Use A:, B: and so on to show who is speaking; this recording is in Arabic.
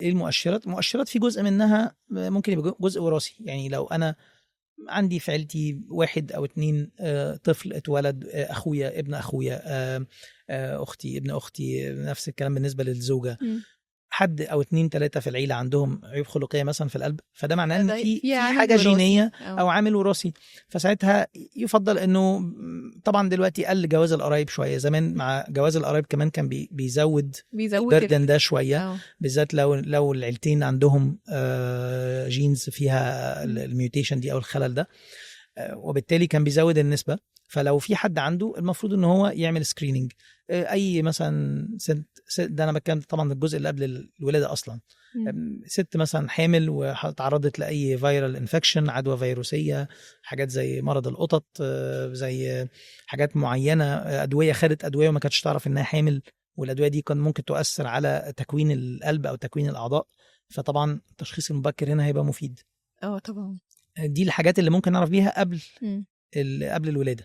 A: ايه المؤشرات في جزء منها ممكن يبقى جزء وراثي. يعني لو انا عندي في عيلتي 1 أو 2 طفل اتولد، اخويا ابن اخويا، اختي ابن اختي، نفس الكلام بالنسبه للزوجه، حد او 2 3 في العيله عندهم عيوب خلقيه مثلا في القلب، فده معناه ان في حاجه جينيه او عامل وراثي. فساعتها يفضل انه طبعا دلوقتي قل جواز القرايب شويه، زمان مع جواز القرايب كمان كان بيزود البردن ده شويه، بالذات لو العيلتين عندهم جينز فيها الميوتيشن دي او الخلل ده، وبالتالي كان بيزود النسبه. فلو في حد عنده، المفروض ان هو يعمل سكريننج. اي مثلا ده انا بتكلم طبعا الجزء اللي قبل الولاده اصلا، ست مثلا حامل وتعرضت لاي فيرال انفكشن، عدوى فيروسيه، حاجات زي مرض القطط، زي حاجات معينه، ادويه، خدت ادويه وما كانتش تعرف انها حامل، والادويه دي كان ممكن تؤثر على تكوين القلب او تكوين الاعضاء، فطبعا التشخيص المبكر هنا هيبقى مفيد.
B: طبعا
A: دي الحاجات اللي ممكن نعرف بيها قبل الولاده.